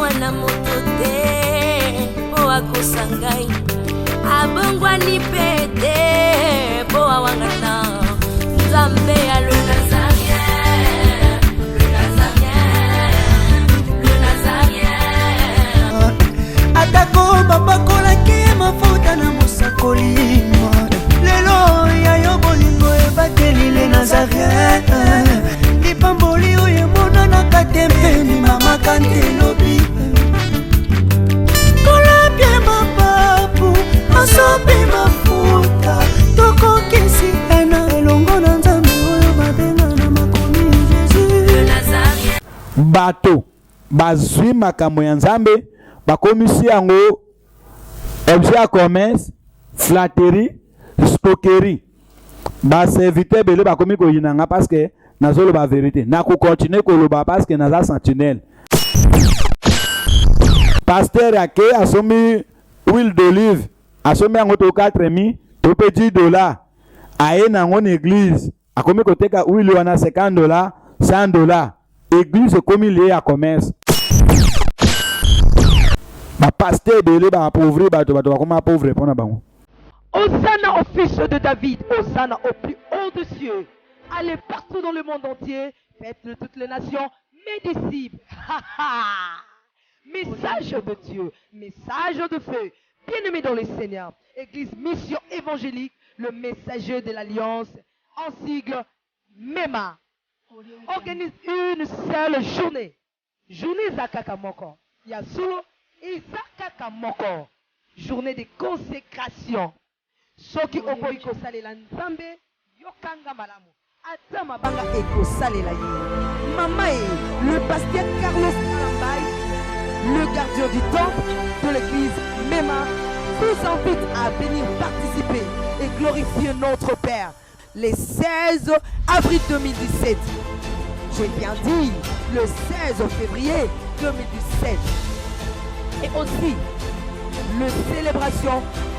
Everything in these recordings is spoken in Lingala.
mwana moto te po akosa ngai abongwani pe te po awangata Nzambe ya le Nazarien, le Nazarien, le Nazarien. Atako babakolaki mafuta na mosakoli lelo yayo bolingo ebateli le Nazarien lipamboli oyo emonanaka te mpeni mama kante lobi kolapie mapapu masopi mafuta tokokisi ena elongo na Nzambe oyo babenga na makomi Jésus. Bato bazwi makambo ya Nzambe bakomisi yango objet ya commerce, flatterie, spokerie. Baserviteur bele bakomi koyinanga parce que nazolo ba vérité. Na ko continuer koloba parce que naza sentinelle. Pasteur yake asomi huile d'olive, asomi yango to 4000, to pe $10. Aye nango na église, akomi koteka huile wana $50, $100. Église komi lié à commerce. Ba pasteur belé ba appauvrir bato bakoma pauvre pona bango. Hosanna au fils de David, Hosanna au plus haut des cieux. Allez partout dans le monde entier, faites-le toutes les nations, mes disciples. Message de Dieu, message de feu. Bien-aimés dans le Seigneur, Église Mission Évangélique, le messager de l'Alliance, en sigle MEMA, organise une seule journée. Journée Zakaka Moko. Yasulo et Zakaka Moko. Journée de consécration. Soki oboyi kosalela Nzambe yokanga malamu ata mabanga ekosalela ye. Mama le pasteur Carlos Kalambay, le gardien du temple de l'église MEMA, vous invite à venir participer et glorifier notre Père le 16 avril 2017. J'ai bien dit le 16 février 2017. Et aussi la célébration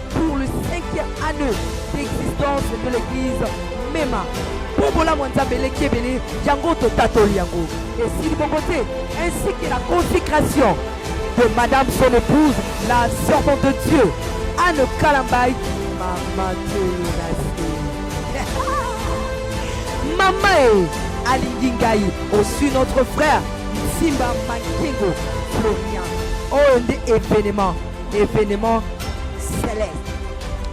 pour le 5e année d'existence de l'église MEMA. Bobola Mwanzambele Kebele, Django Totatoli Yango. Et s'il côté, ainsi que la consécration de Madame son épouse, la servante de Dieu, Anne Kalambay, Maman Maman Alingingaï, aussi notre frère Simba Mankengo Florian. Oh, des événements célestes.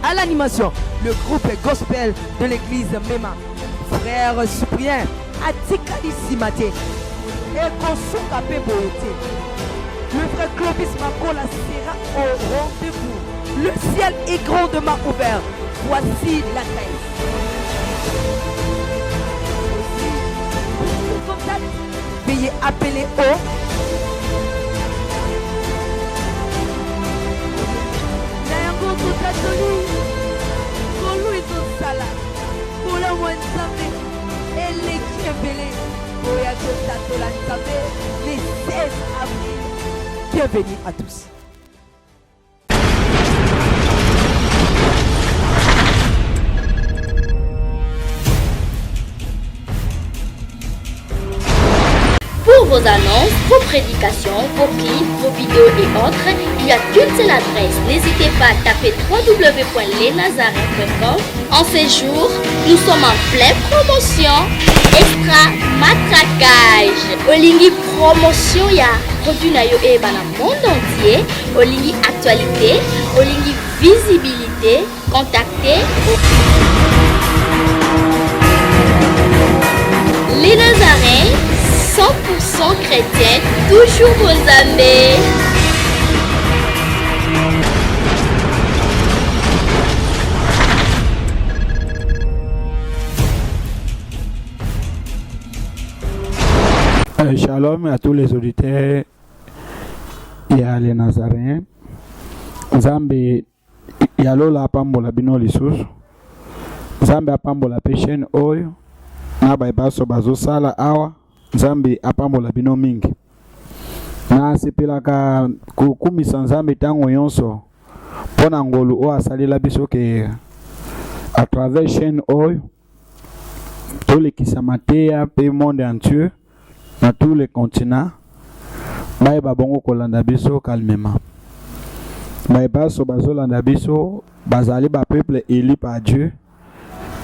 À l'animation, le groupe gospel de l'église MEMA, frère Cyprien, Atikali Simate, et Konsuka Peboete. Le frère Clovis Makola sera au rendez-vous. Le ciel est grandement ouvert. Voici la terre. Veuillez appeler au les 16 avril. Bienvenue à tous. Pour vos annonces, vos prédications, vos clips, vos vidéos et autres, il y a qu'une seule adresse. N'hésitez pas à taper www.lesnazarins.com. En ces jours, nous sommes en pleine promotion. Extra matraquage. Olingi promotion ya produit na yo eba na monde entier. Olingi actualité, Olingi visibilité. Contactez les Nazarins. 100% chrétien, toujours vos amis. Shalom à tous les auditeurs et à les Nazaréens. Nzambe yalola pambola bino lisusu. Nzambe apambola peshen oyo. Na baibaso bazosala awa. Nzambe apambola bino mingi. Na sepelaka kukumisa Nzambe tango yonso. Pona ngolu o asalela biso ke à travers chaîne oyo. Tous les kisamatea pe monde entier. Dans tous les continents, bayeba bongo kolanda biso calmement. Bayeba so bazolanda biso bazali ba peuple élu par Dieu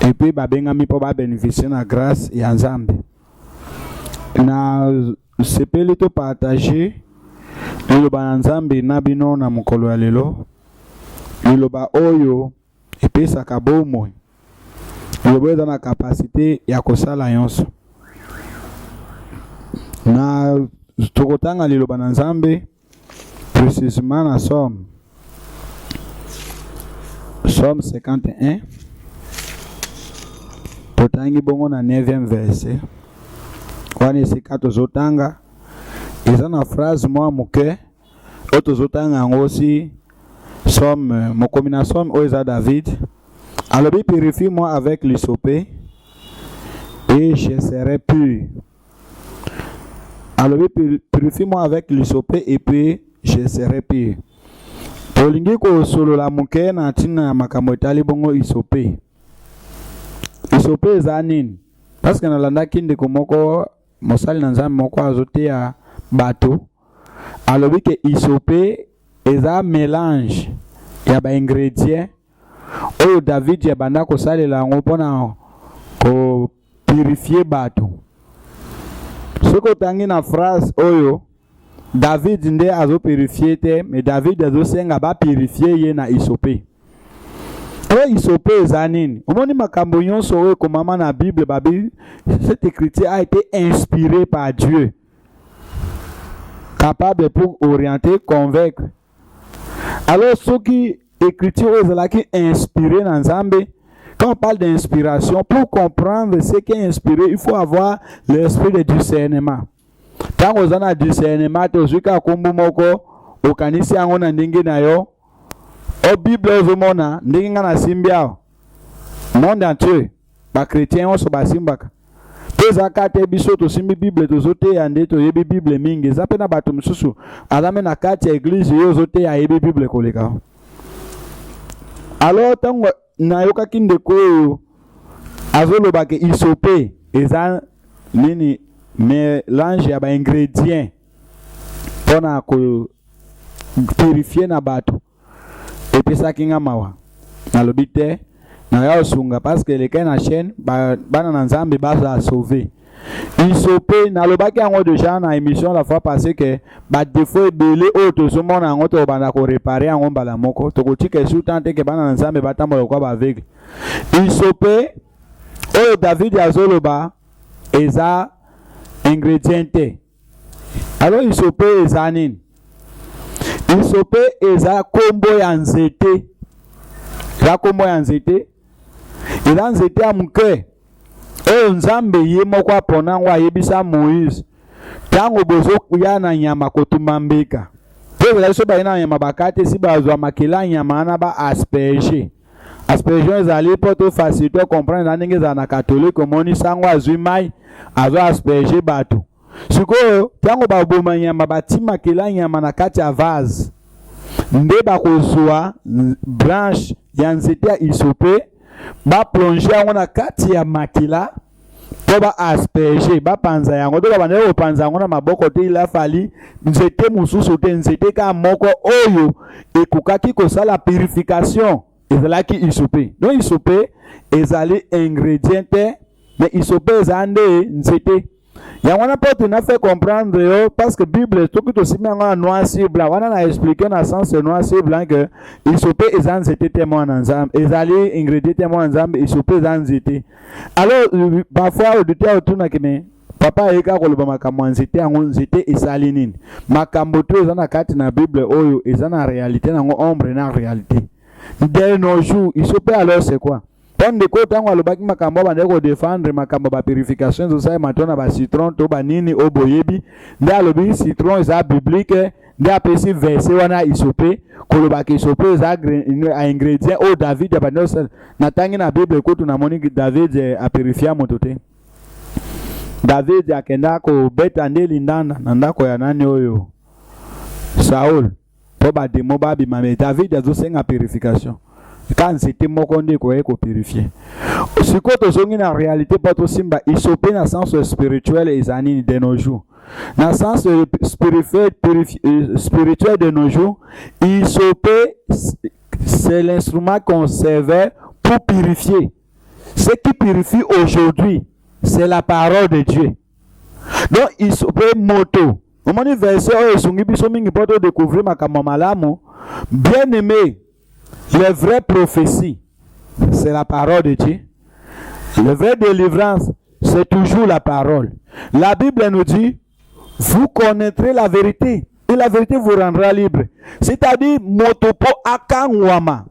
et puis babengami po ba bénéficier na grâce ya Nzambe. Na sepeli to partager liloba na Nzambe na bino na mokolo ya lelo. Liloba oyo epesaka bomoi. Liloba eza na capacité ya kosala nyonso. Na tokotanga liloba na Nzambe précisément na Somme 51 totangi bongo na 9e verset. Kwani sika tozotanga eza na phrase mwa moke oyo tozotanga yango si Somme mokomi na Somme oyo eza David alobi purifie-moi avec l'hysope et je serai pur. Alors, purifie-moi avec l'hysope et puis je serai pur. Tolingi ko solo la muke na tina makambo etali bongo hysope. Hysope eza nini? Parce que nalanda kinde komoko mosali na Nzambe moko azote ya bato. Alobi ke hysope eza mélange ya ba ingrédients oyo David ya banda ko salela yango mpona ko purifier bato. Soko tangi na phrase oyo David nde azo purifier te, mais David azo senga ba purifier ye na hysope. Hysope eza nini? Omoni makambo nyonso oyo komama na Bible babi cette écriture a été inspirée par Dieu. Capable pour orienter, convaincre. Alors ceux qui écriture est inspirée dans Nzambe. Quand on parle d'inspiration, pour comprendre ce qui est inspiré, il faut avoir l'esprit de discernement. Tant que vous avez discernement, vous avez un moko, au kanisi angona ndingi na yo, au Bible ozomona ndingi na simbia. Monde entier, ba chrétien on so ba simbaka. Teza kate biso to simbi Bible to zote ya nde to yebi Bible mingi. Zapena bato msusu, adame na kate ya église yo zote ya yebi Bible koleka. Alors tango na yoka kindeko azoloba ke hysope eza nini mélange ya ba ingrédients pona ko purifier na bato epesa kinga mawa nalobi te na ya osunga parce que les na chaîne bana na Nzambe baza sauver hysope nalobaki yango déjà na émission la fois passée que ba défaut ebele oyo tozomona yango to banda ko réparer yango mbala moko tokotika sous tante ke bana na Nzambe batambola kwa ba aveugle. Hysope oyo David azoloba eza ingrédient te. Alors hysope eza nini? Hysope eza kombo ya nzete. Eza kombo ya nzete. Eza nzete ya muke. Oyo Nzambe ye moko apona ngo ayebisa Moïse tango bozo kuya na nyama kotuma mbeka pe biso bayina nyama bakate si bazwa makila nyama na ba asperger ezali poto facile comprendre na ndenge za na catholique moni sango azwi mai azo asperger bato sikoyo tango baboma nyama batima makila nyama na kati ya vase nde bakozwa branche ya nzete ya hysope ba plonger yango na kati ya makila to ba asperger ba panza yango to ba bande panza yango na maboko te ila fali nzete mususu te nzete ka moko oyo ekukaki kosala purification ezalaki hysope. Donc hysope ezali ingrédient te mais hysope ezande nzete yango na pote na fait comprendre yo parce que Bible tout que to simanga na noir sur blanc wana na expliquer na sens noir sur blanc que hysope ezan nzete témoin na Nzambe ezali ingrédient témoin na Nzambe hysope ezan nzete. Alors parfois auditeur otuna keme papa eka koloba makambo nzete yango nzete ezali nini makambo to ezana kati na Bible oyo ezana réalité nango ombre na réalité de nos jours hysope. Alors c'est quoi? Tande ko tango alobaki makambo bande ko défendre makambo ba purification zo sai matona ba citron to ba nini oboyebi nda alobi citron eza biblique nda apesi verset wana hysope kolobaki hysope eza ingrédient o David abanosel natangi na Bible ko tuna moni David a purifier moto te. David akenda ko beta ndeli ndanda na ndako ya nani oyo Saul to ba demo ba bi mame David azo senga purification. Quand c'était moko nde ko eko purifier siko to zongi na réalité pas to simba hysope na sens spirituel ezani de nos jours dans le sens spirituel de nos jours, isopé, c'est l'instrument qu'on servait pour purifier. Ce qui purifie aujourd'hui, c'est la parole de Dieu. Donc, isopé moto. Au moment du verset, découvrir ma kamamalamu, bien aimé, les vraies prophéties, c'est la parole de Dieu. La vraie délivrance, c'est toujours la parole. La Bible nous dit, vous connaîtrez la vérité et la vérité vous rendra libre. C'est-à-dire, motopo akangwama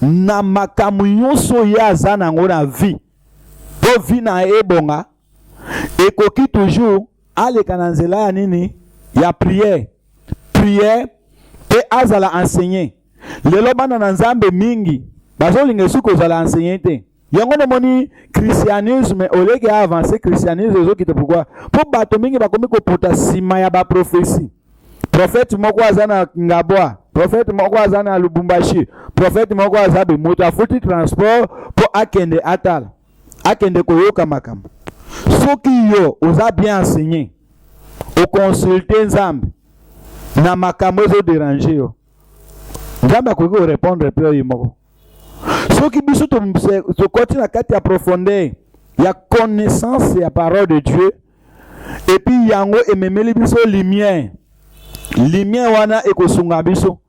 na makamu soya zana ngona vie. Po vie na ebonga et koki toujours ale kananzela ya nini ya prière. Prière pe azala enseigner. Lelo bana na nzambe mingi bazolinga suko zala enseigner te. Yango moni christianisme oleke a avancer christianisme ezokite pourquoi pour bato mingi bakomi kopota sima ya ba prophétie. Prophète moko azana ngabwa, prophète moko azana Lubumbashi, prophète moko azabe moto afuti transport pour akende atal. Akende koyoka makambo. Soki yo oza bien enseigné, o consulter nzambe na makambo ezo déranger yo. Nzambe akoki répondre pe yo moko. Soki biso to continue na kati ya profondeur ya connaissance ya parole de Dieu et puis yango ememeli biso lumière. Lumière wana ekosunga biso.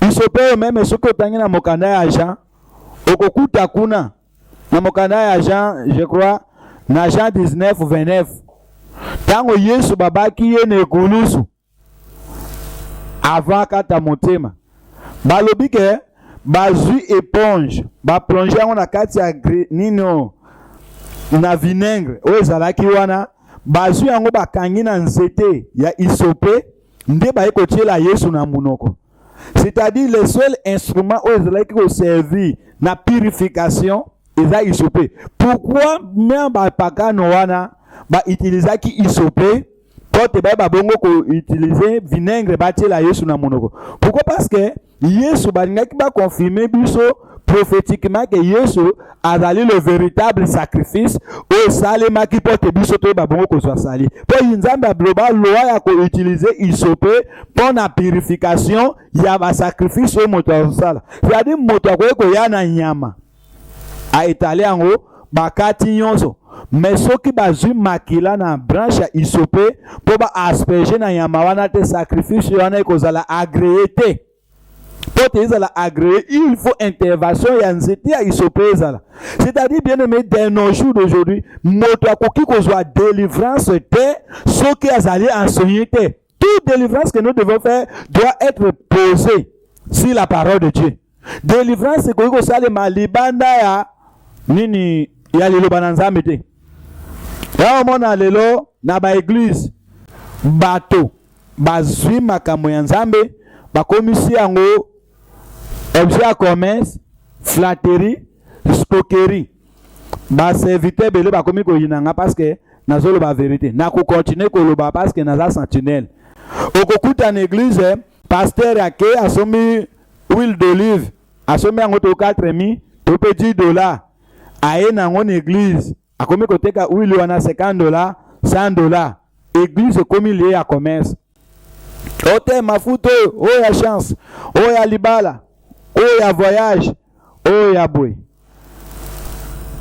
Isope même soki otangi na mokanda ya Jean, okokuta kuna na mokanda ya Jean, je crois na Jean 19:29. Tango Yesu babaki ye na ekulusu avant kata motema. Balobi ke bazui éponge, ba plonger on na kati ya nino na vinaigre, o ezalaki wana, bazui yango bakangi na nzete ya isope, nde ba ekotiela Yesu na munoko. C'est-à-dire le seul instrument o ezalaki ko servir na purification eza isope. Pourquoi même ba pakano wana ba utilisaki isope? Pote ba bongo ko utiliser vinaigre ba tiela Yesu na munoko. Pourquoi? Parce que Yesu balingaki ba confirmer biso prophétiquement que Yesu azali le véritable sacrifice au salema ki pote biso to ba bongo ko sali. Po nzambe global loi ya ko utiliser isope pour la purification ya ba sacrifice au moto sala. C'est-à-dire moto ko ya na nyama a étalé en haut bakati nyonso. Mais soki bazui makila na branche ya isope pour ba asperger na nyama wana te sacrifice wana ko zala agréé te. Pour te zala agréé, il faut intervention ya nzete ya isope zala. C'est-à-dire bien aimé dans nos jours d'aujourd'hui, moto akoki ko zwa délivrance te soki azali enseigner te. Toute délivrance que nous devons faire doit être posée sur la parole de Dieu. Délivrance c'est ko sale malibanda ya nini ya lelo bananzambe te. Ya omona lelo na ba église bato bazwi makambo ya nzambe bakomisi yango objet à commerce, flatterie, escroquerie. Ba serviteur bele bakomi ko yinanga parce que nazolo ba vérité. Na ko continuer ko loba parce que naza sentinelle. Okokuta na église pasteur yake asomi huile d'olive, asomi yango to 4000, to pe $10. Aye na ngone église akomi koteka huile wana $50, $100. Église komi lié à commerce. Ote mafuto, o ya chance, o ya libala, o ya voyage, o ya boy.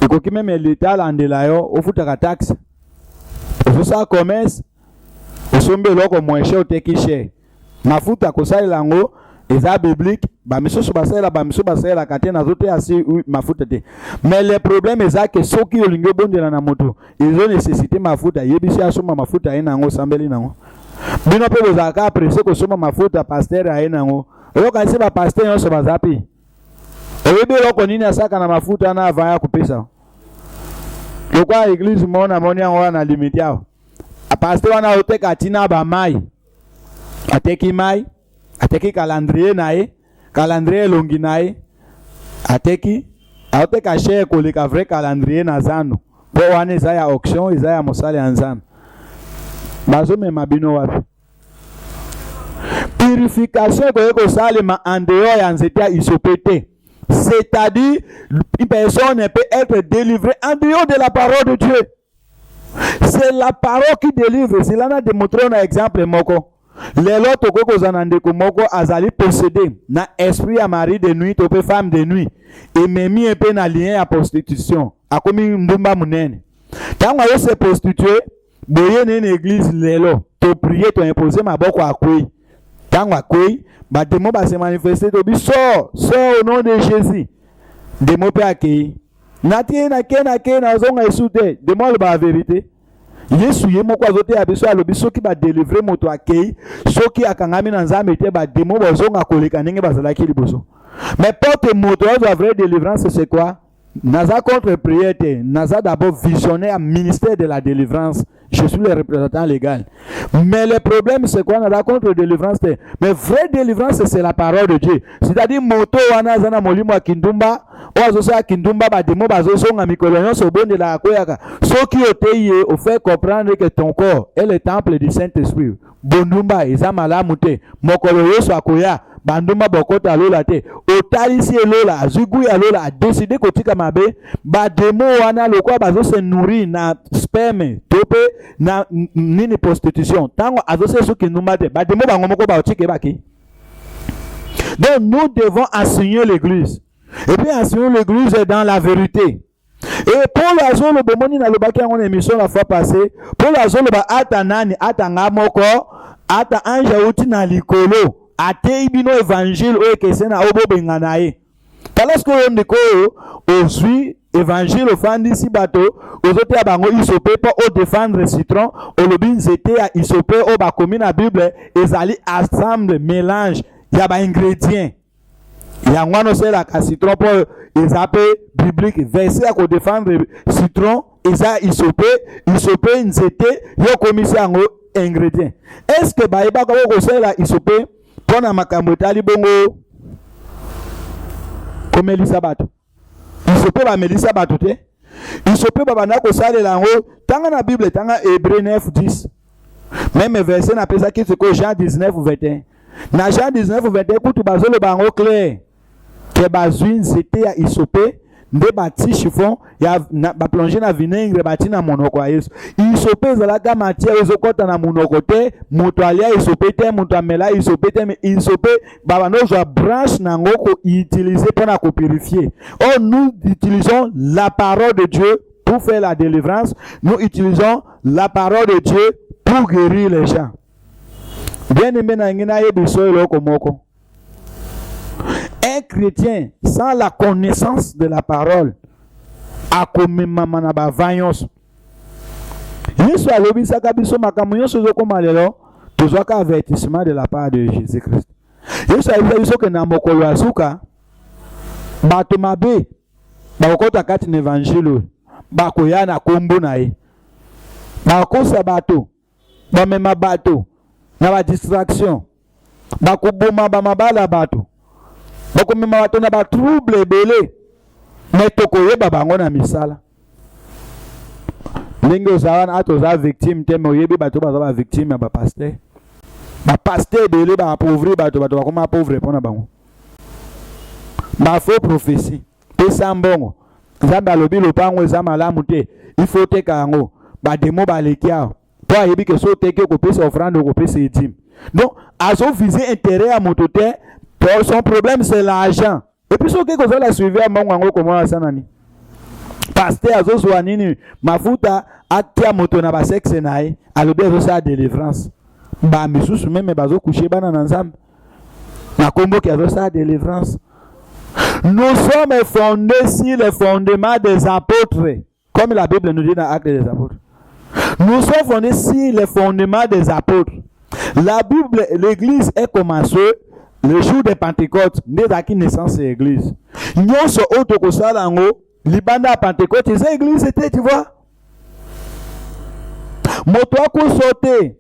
Ekoki même l'état landela yo, ofutaka taxe. Ofusa commerce, osombe loko moins cher oteki cher. Mafuta kosalela ngo eza biblique, ba misoso basela kate na zote asi mafuta te. Mais le problème eza que soki olingo bondela na moto, ils ont nécessité mafuta, yebisi asoma mafuta ena ngo sambeli nango. Bino pe bozaka apprécier ko soma mafuta pasteur ena ngo. Oyo kanisi ba pasteur nyonso bazapi. Oyebi loko nini asaka na mafuta na avaya kupesa. Lokwa église mona moni yango na limite yao. A pasteur wana oteka tina ba mai. Ateki mai, ateki calendrier nae, calendrier longi nae. Ateki aoteka share ko le vrai calendrier na zano. Po wana eza ya auction, eza ya mosale anzano. Bazo me mabino wapi. Purification ko salema en dehors ya nzete ya isopete. C'est-à-dire, une personne peut être délivrée en dehors de la parole de Dieu. C'est la parole qui délivre. C'est là qu'on a démontré un exemple. Les autres qui ont dit azali possédé na esprit à mari de nuit, ou femme de nuit, et même un peu na lien à prostitution. A comme ndumba munene. Quand on se prostitué, boye une église lelo, to prier, to imposer ma boko à quoi. Quand on quoi, bah démon va se manifester, to bi sort au nom de Jésus. Démon peut accueillir. Natie na zonga esute, démon le ba vérité. Yesu ye moko azote ya biso alobi soki ba délivrer moto akei soki akangami na nzambe te ba démon bazonga koleka ndenge bazalaki liboso. Mais porte moto la vraie délivrance c'est quoi? Naza contre prière te, naza d'abord visionnaire ministère de la délivrance. Je suis le représentant légal. Mais le problème c'est quoi? Naza contre délivrance te. Mais vraie délivrance c'est la parole de Dieu. C'est-à-dire moto wana zana molimo wa kindumba oazosa kindumba ba démon bazosonga mikolo nyonso bonde la koyaka. Soki oteye au fait comprendre que ton corps est le temple du Saint-Esprit. Bondumba eza malamu te. Mokolo yoso akoya bandumba bokota lola te. Otalisi lola azugu ya lola a décidé kotika mabe ba démon wana lokwa bazo se nourrir na sperme tope na nini prostitution. Tango azose so kindumba te ba démon bango moko ba otike baki. Donc nous devons enseigner l'église. Et puis enseigner l'église dans la vérité. Et Paul Azol le bomoni na lobaki en émission la fois passée. Paul Azol ba ata nani ata ngamoko ata anja uti na likolo ate ibino évangile o ekesena obo benganae. Talasko ndiko ozui évangile ofandi si bato ozote abango isope po o défendre citron o lobin zete ya isope o ba komi na Bible ezali ensemble mélange ya ba ingrédients. Yangwano c'est la citron pour esape biblique verset à défendre citron esa isope nzete yo komisi yango ingrédient. Est-ce que baïba ko c'est la isope pour na makambo tali bongo comme Elisa bato isope ba melisa bato te isope ba bana ko sale la ngo tanga na Bible tanga Hébreux 9:10 même verset na pesa ki c'est que Jean 19:21 na Jean 19:21 kutu bazolo bango clair que bazui nzete ya isope nde bati chiffon ya ba plonger na vinaigre bati na monoko ya Yesu isope zalaka matière ezokota na monoko te moto alia isope te moto amela isope te mais isope baba no jwa branche na ngoko utiliser pour na ko purifier. Or nous utilisons la parole de Dieu pour faire la délivrance, nous utilisons la parole de Dieu pour guérir les gens. Bien aimé na ngina yebiso eloko moko. Un chrétien sans la connaissance de la parole a comme maman na ba vaillance. Yesu alobi saka biso makambo nyonso ezokoma lelo tozwaka avertissement de la part de Jésus-Christ. Yesu alobi biso ke na mokolo ya suka bato mabe bakokota kati na évangile bakoya na kombo na ye bakosa bato bamema bato na ba distraction bakoboma bamabala bato bakomema bato na ba trouble ebele mais tokoyeba bango na misala ndenge ozawana atoza victime te mais oyebi bato baza ba victime ya bapaster ebele baapauvri bato bakoma pauvre mpona bango bafaux prophétie pesa mbongo nzambe alobi lopango eza malamu te ifo oteka yango bademo baleki awa po ayebi ke so oteki okopesa offrande okopesa edime. Donc azovise intérêt ya moto te. Son problème c'est l'argent. Et puis ce que vous allez suivre à mon comment ça nani. Pasteur azozwa nini mafuta atia moto na ba sexe nae alobi azosa délivrance. Ba misusu même bazo coucher bana na nzambe. Na kombo ki azosa délivrance. Nous sommes fondés sur le fondement des apôtres, comme la Bible nous dit dans Actes des apôtres. Nous sommes fondés sur le fondement des apôtres. La Bible, l'église est commencée le jour de Pentecôte, n'est à qui naissance de l'église. Nous sommes autres que ça dans le Libanda Pentecôte, c'est l'église était, tu vois. Moto ko sauté.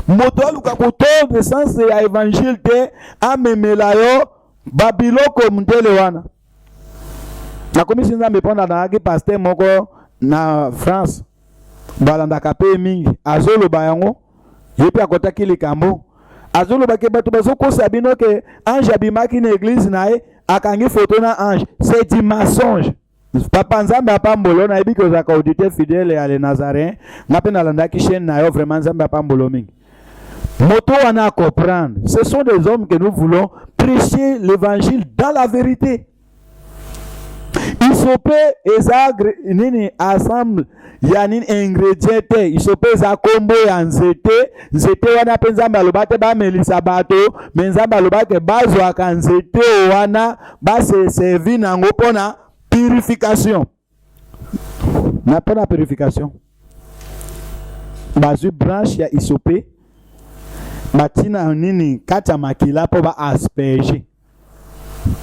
Moto luka ko de sens de l'évangile te amemela yo babiloko mundele wana. Na komisi nzambe pona na agi pasteur moko na France. Balanda kapé mingi azolo bayango yepi akotaki likambo azolo bake bato bazoko sabino ke ange abimaki na église nae akangi photo na ange c'est du mensonge Papa Nzambe apambolo na yebi kozaka auditeur fidèle ya les Nazaréens ngape nalandaki chaîne na yo vraiment Nzambe apambolo mingi. Moto wana comprendre. Ce sont des hommes que nous voulons prêcher l'évangile dans la vérité. Isope ezagre nini ensemble ya nini ingrédient te isope za kombo ya nzete wana pe Nzambe alobate ba melisa bato mais Nzambe alobate bazwaka nzete wana ba se servi nango pona purification. Na pona purification. Bazu branche ya isope batina nini kata makila po ba asperger.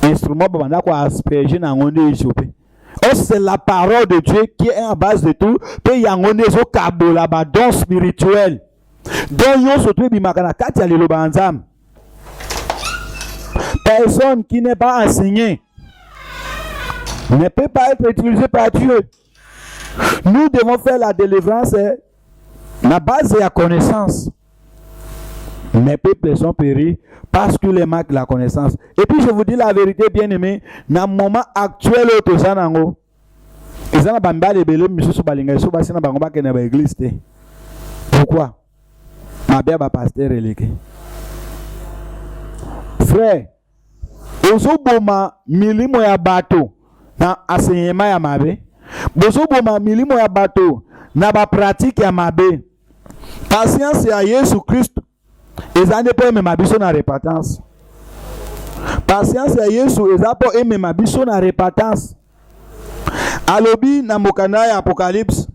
Instrument pour asperger dans le isope. Oh, c'est la parole de Dieu qui est en base de tout. Puis il y a un don là-bas, don spirituel. Donc yo surtout bimakana katia lelo banzam. Personne qui n'est pas enseigné ne peut pas être utilisé par Dieu. Nous devons faire la délivrance na base de la connaissance. Mes peuples sont péris parce que les manquent la connaissance. Et puis je vous dis la vérité, bien aimé, dans le moment actuel, ils ont bamba les belés, monsieur Sobalinga, Sobasina Bangba qui n'est pas église. Pourquoi? Ma bien, pasteur relégué. Frère, Ozoboma milimo ya bato na enseignement ya mabe. Bozoboma milimo ya bato na ba pratique ya mabe. Patience ya Yesu Christ. Ezane po eme mabiso na repentance. Patience ya Yesu ezapo eme mabiso na repentance. Alobi na mokanda ya Apocalypse.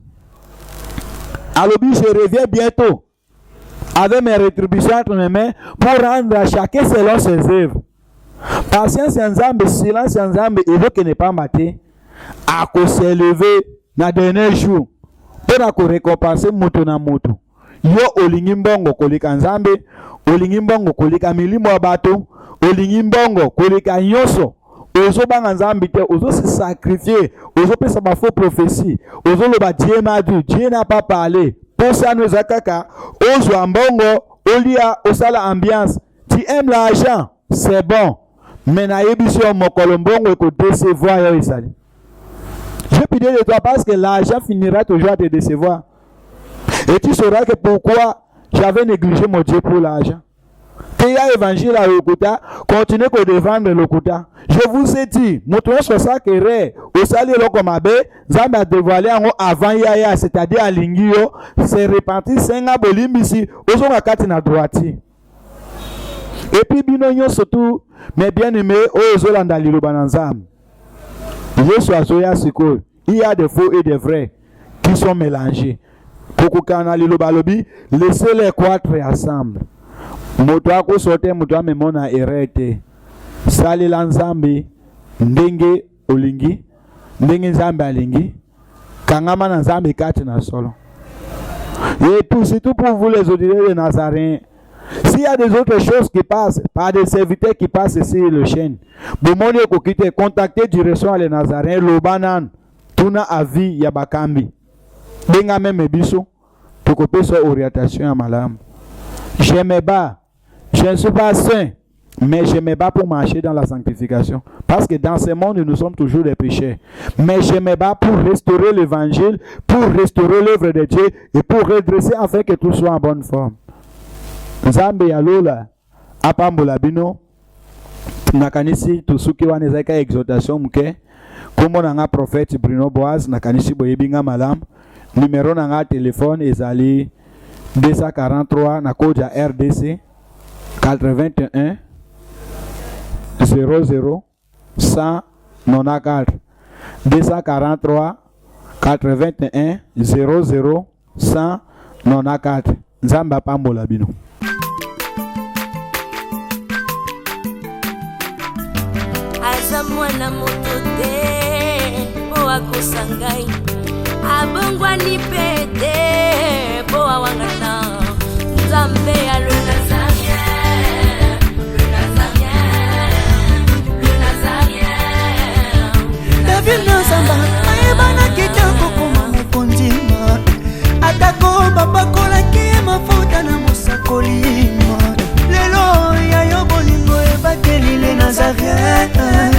Alobi je reviens bientôt avec mes rétributions entre mes mains pour rendre à chacun selon ses œuvres. Patience ya Nzambe, silence ya Nzambe évoque ne pas mater à s'élever na dernier jour pour récompenser moto na moto. Yo olingi mbongo kolika Nzambe, olingi mbongo kolika milimo ya bato, olingi mbongo kolika nyonso, ozo banga Nzambe te, ozo se sacrifier, ozo pesa ba faux prophétie, ozo loba Dieu m'a dit, Dieu n'a pas parlé. Pour ça nous akaka, ozo mbongo, olia osala ambiance. Tu aimes l'argent, c'est bon. Mais na yebiso mokolo mbongo ko décevoir yo isali. Je prie de toi parce que l'argent finira toujours à te décevoir. Et tu sauras que pourquoi j'avais négligé mon Dieu pour l'argent. Tu as évangile à l'Okuta, continuez à défendre l'Okuta. Je vous ai dit, montrez sur ça que ré, au sali l'Okomabe, Zamba a dévoilé avant Yaya, c'est-à-dire à Lingio, c'est réparti, c'est un abolimbisi, aux hommes à Katina droiti. Et puis, binonyo surtout, mes bien-aimés, aux Zolanda Lilobananzam. Yesu Azoya Siko, il y a des faux et des vrais qui sont mélangés. Laissez-les croître ensemble. Moto sote moto memona erete. Sali lanzambi ndenge olingi, ndenge Nzambe alingi, kangama na Nzambe kati na solo. Et tout, c'est tout pour vous les auditeurs de Nazaréens. S'il y a des autres choses qui passent, par des serviteurs qui passent ici le chaîne, bomoni kokite contactez direction les Nazaréens, lobanan, tuna avi yabakambi. Benga même biso pour couper son orientation à malam. Je me bats, je ne suis pas saint, mais je me bats pour marcher dans la sanctification. Parce que dans ce monde, nous sommes toujours des pécheurs. Mais je me bats pour restaurer l'évangile, pour restaurer l'œuvre de Dieu et pour redresser afin que tout soit en bonne forme. Nzambe ya lola apambola bino nakanisi tusuki wana ezaka exhortation muke kombo nanga prophète Bruno Boaz nakanisi boyebinga malam. Numéro nanga téléphone ezali 243 na code ya RDC 81 00 194 243 81 00 194. Nzambe apambola bino. Aza mwana moto te po akosangai abongwa ni pete po awangata Nzambe ya le Nazarien, le Nazarien, le Nazarien. David Nzamba ayebana kita